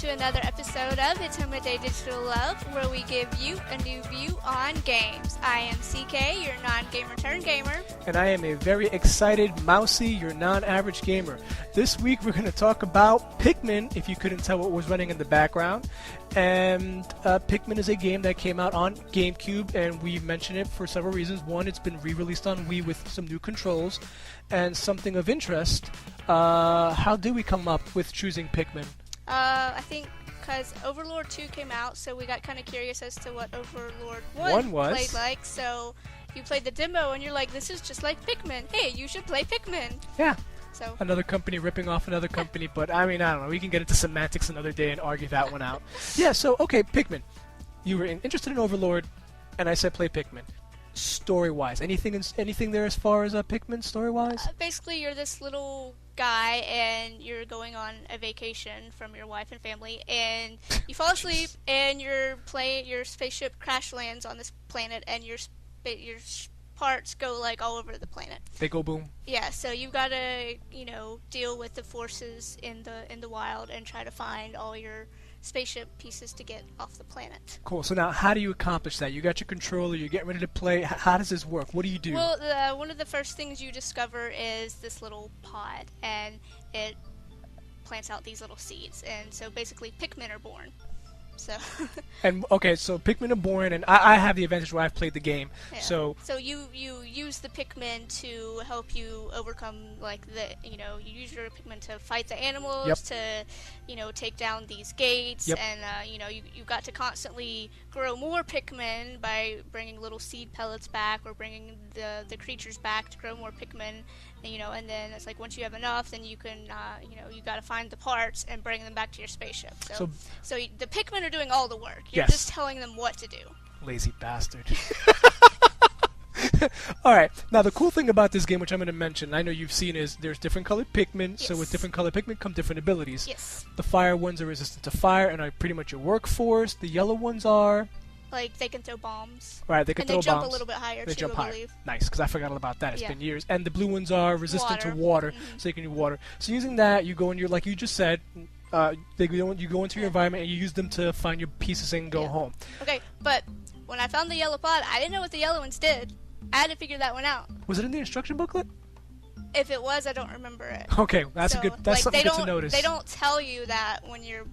to another episode of Hitome Digital Love, where we give you a new view on games. I am CK, your non-gamer turned gamer. And I am a very excited Mousy, your non-average gamer. This week we're going to talk about Pikmin, if you couldn't tell what was running in the background. And Pikmin is a game that came out on GameCube, and we mentioned it for several reasons. One, it's been re-released on Wii with some new controls. And something of interest, how did we come up with choosing Pikmin? I think because Overlord 2 came out, so we got kind of curious as to what Overlord 1 played like. So you played the demo, and you're like, this is just like Pikmin. Hey, you should play Pikmin. Yeah. So another company ripping off another company, but I mean, I don't know. We can get into semantics another day and argue that one out. Yeah, so, okay, Pikmin. You were interested in Overlord, and I said play Pikmin. Story-wise, anything there as far as Pikmin story-wise? Basically, you're this little guy, and you're going on a vacation from your wife and family, and you fall asleep, and your spaceship crash lands on this planet, and your parts go like all over the planet. They go boom. Yeah, so you've got to deal with the forces in the wild and try to find all your spaceship pieces to get off the planet. Cool. So now, how do you accomplish that? You got your controller, you're getting ready to play. How does this work? What do you do? Well, one of the first things you discover is this little pod, and it plants out these little seeds, and so basically Pikmin are born. So and okay, so Pikmin are born, and I have the advantage where I've played the game. Yeah. So you use the Pikmin to help you overcome you use your Pikmin to fight the animals, yep. to take down these gates, yep. and you got to constantly grow more Pikmin by bringing little seed pellets back or bringing the creatures back to grow more Pikmin. And then it's like once you have enough, then you can, you got to find the parts and bring them back to your spaceship. So the Pikmin are doing all the work. You're yes. just telling them what to do. Lazy bastard. All right. Now, the cool thing about this game, which I'm going to mention, I know you've seen, is there's different colored Pikmin. Yes. So with different colored Pikmin come different abilities. Yes. The fire ones are resistant to fire and are pretty much your workforce. The yellow ones are... Like, they can throw bombs. Right, they can throw bombs. And they jump a little bit higher, they jump I higher. believe. Nice, because I forgot all about that. It's Yeah. been years. And the blue ones are resistant to water, Mm-hmm. so you can use water. So using that, you go in your, like you just said, you go into your environment and you use them to find your pieces and go home. Okay, but when I found the yellow pod, I didn't know what the yellow ones did. I had to figure that one out. Was it in the instruction booklet? If it was, I don't remember it. Okay, that's something good to notice. They don't tell you that when you're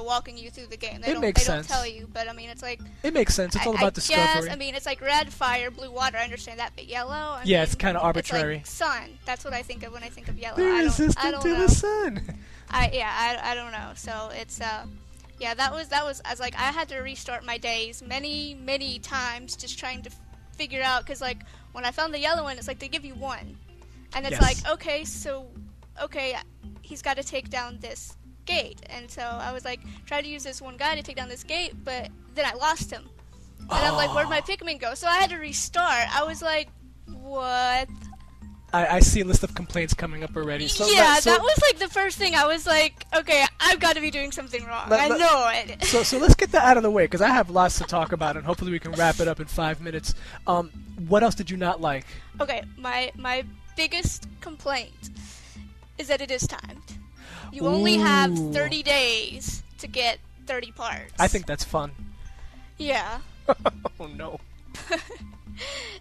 walking you through the game. They makes sense. don't tell you, but I mean, it's like... It makes sense. It's all about discovery. Yes, I mean, it's like red, fire, blue, water. I understand that, but yellow? I mean, it's kind of arbitrary. It's like sun. That's what I think of when I think of yellow. They're I resistant don't to know. the sun. I don't know. So it's, that was, I was like, I had to restart my days many, many times just trying to figure out, because, like, when I found the yellow one, it's like they give you one. And it's like, okay, he's got to take down this gate, and so I was like, try to use this one guy to take down this gate, but then I lost him, and I'm like, where'd my Pikmin go? So I had to restart. I was like, what? I see a list of complaints coming up already. So that was like the first thing. I was like, okay, I've got to be doing something wrong. I know it. So let's get that out of the way, because I have lots to talk about, and hopefully we can wrap it up in 5 minutes. What else did you not like? Okay, my biggest complaint is that it is timed. You only have 30 days to get 30 parts. I think that's fun. Yeah. Oh, no.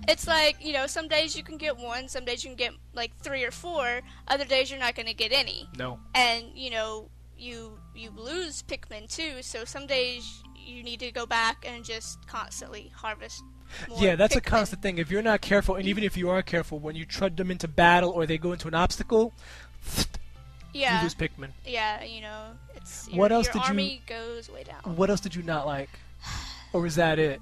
It's like, some days you can get one, some days you can get, like, 3 or 4, other days you're not going to get any. No. And, you lose Pikmin, too, so some days you need to go back and just constantly harvest more Yeah, that's Pikmin. a constant thing. If you're not careful, and even if you are careful, when you trudge them into battle or they go into an obstacle... Yeah. You lose Pikmin. Yeah, it's what else your did army goes way down. What else did you not like? Or is that it?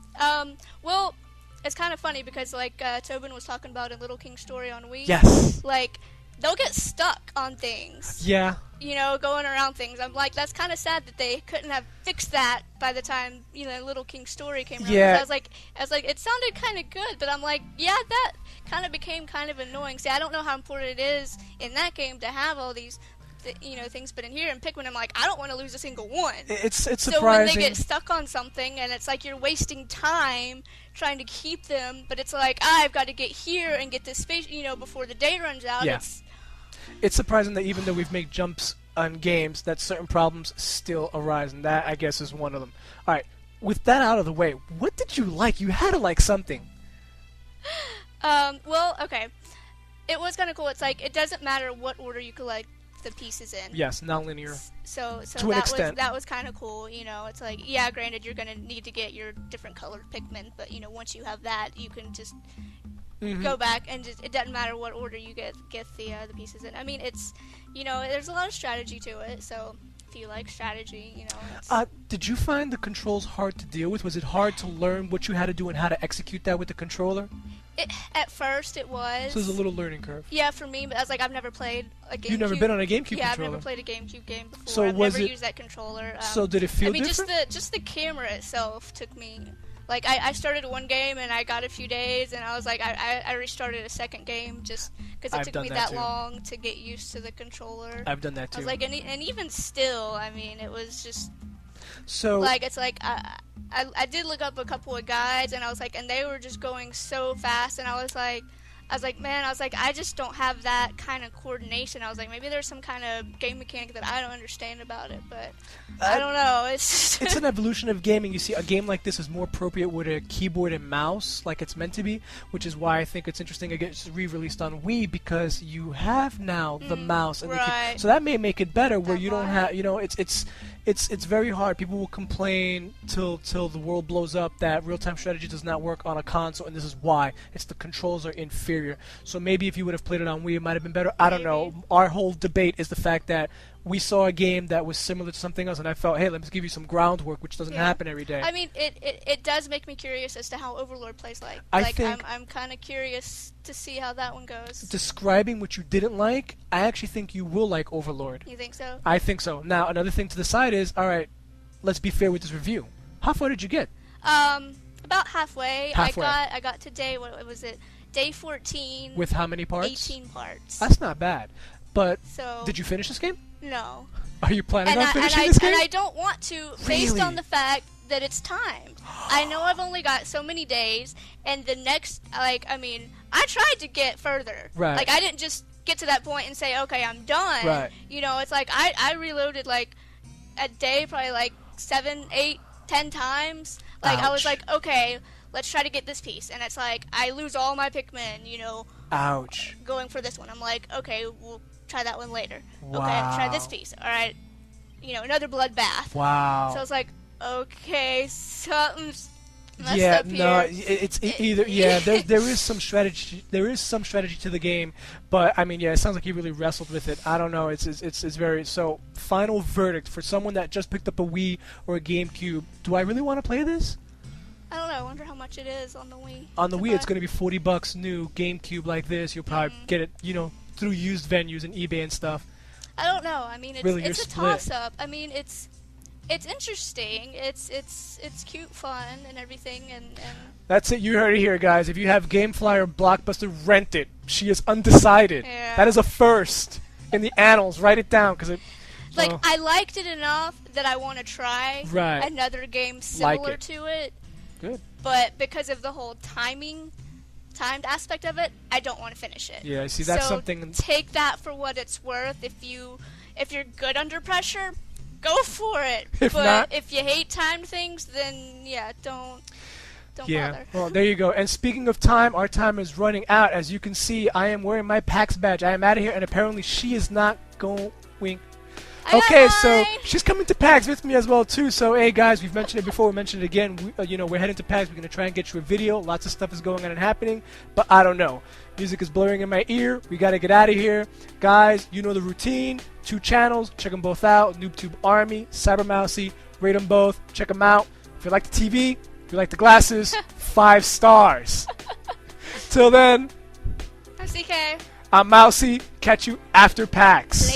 Well, it's kind of funny because, like, Tobin was talking about in Little King's Story on Wii. Yes. Like, they'll get stuck on things. Yeah. Going around things. I'm like, that's kind of sad that they couldn't have fixed that by the time, Little King's Story came around. Yeah. I was like, it sounded kind of good, but I'm like, yeah, that kind of became kind of annoying. See, I don't know how important it is in that game to have all these things, but in here in Pikmin, I'm like, I don't want to lose a single one. It's surprising. So when they get stuck on something, and it's like you're wasting time trying to keep them, but it's like, I've got to get here and get this space, before the day runs out. Yeah. It's surprising that even though we've made jumps on games that certain problems still arise, and that, I guess, is one of them. All right, with that out of the way, what did you like? You had to like something. Well, okay. It was kind of cool. It's like, it doesn't matter what order you collect the pieces in. Yes, non-linear. So to an extent. that was kind of cool. You know, it's like, yeah, granted, you're gonna need to get your different colored Pikmin, but you know, once you have that, you can just go back and just, it doesn't matter what order you get the pieces in. I mean, it's, you know, there's a lot of strategy to it. So if you like strategy, you know. Did you find the controls hard to deal with? Was it hard to learn what you had to do and how to execute that with the controller? At first, it was. So there's a little learning curve. Yeah, for me, but I was like, I've never played a GameCube. You've never been on a GameCube controller? Yeah, I've never played a GameCube game before. So I've was never it, used that controller. So did it feel different? I mean, just the camera itself took me. Like, I started one game and I got a few days, and I was like, I restarted a second game just because it took me that long to get used to the controller. I've done that too. I was like, and even still, I mean, it was just. So. Like, it's like, I did look up a couple of guides, and I was like, and they were just going so fast, and I was like, man, I just don't have that kind of coordination. I was like, maybe there's some kind of game mechanic that I don't understand about it, but I don't know. It's an evolution of gaming. You see, a game like this is more appropriate with a keyboard and mouse, like it's meant to be, which is why I think it's interesting it gets re-released on Wii, because you have now the mouse and the keyboard. So that may make it better, where you don't have, you know, it's very hard. People will complain till the world blows up that real-time strategy does not work on a console, and this is why. It's the controls are inferior. So maybe if you would have played it on Wii, it might have been better. I don't know. Our whole debate is the fact that we saw a game that was similar to something else, and I felt, hey, let's give you some groundwork, which doesn't happen every day. I mean, it does make me curious as to how Overlord plays like. I'm kind of curious to see how that one goes. Describing what you didn't like, I actually think you will like Overlord. You think so? I think so. Now, another thing to the side is, all right, let's be fair with this review. How far did you get? About halfway. Halfway. I got to day, what was it? Day 14. With how many parts? 18 parts. That's not bad. But so, did you finish this game? No. Are you planning on finishing this game? And I don't want to, based on the fact that it's timed. I know I've only got so many days, and the next, like, I mean, I tried to get further. Right. Like, I didn't just get to that point and say, okay, I'm done. Right. You know, it's like, I reloaded, like, a day probably, like, 7, 8, 10 times. Like, Ouch. I was like, okay, let's try to get this piece. And it's like, I lose all my Pikmin, you know. Ouch. Going for this one. I'm like, okay, we'll try that one later. Wow. Okay, try this piece. All right, you know, another bloodbath. Wow. So I was like, okay, something's messed up here. No, it's either there is some strategy. There is some strategy to the game, but I mean, yeah, it sounds like you really wrestled with it. I don't know. It's very so. Final verdict for someone that just picked up a Wii or a GameCube. Do I really want to play this? I don't know. I wonder how much it is on the Wii. On the Wii, it's going to be $40 new. GameCube like this, you'll probably get it, you know, through used venues and eBay and stuff. I don't know. I mean, really, it's a toss-up. I mean, it's interesting. It's cute, fun, and everything. And that's it. You heard it here, guys. If you have GameFly or Blockbuster, rent it. She is undecided. Yeah. That is a first in the annals. Write it down, because it. Like, I liked it enough that I want to try another game similar to it. Good. But because of the whole timed aspect of it, I don't want to finish it. Yeah, see, that's so something. Take that for what it's worth. If you're good under pressure, go for it. If but not, if you hate timed things, then yeah, don't bother. Well, there you go. And speaking of time, our time is running out. As you can see, I am wearing my PAX badge. I am out of here, and apparently she is not going. Okay, so she's coming to PAX with me as well too. So hey guys, we've mentioned it before, we mentioned it again. You know, we're heading to PAX. We're gonna try and get you a video. Lots of stuff is going on and happening, but I don't know. Music is blaring in my ear. We gotta get out of here, guys. You know the routine. 2 channels. Check them both out. NoobTube Army, CyberMousy. Rate them both. Check them out. If you like the TV, if you like the glasses, 5 stars. Till then, I'm CK. I'm Mousy. Catch you after PAX.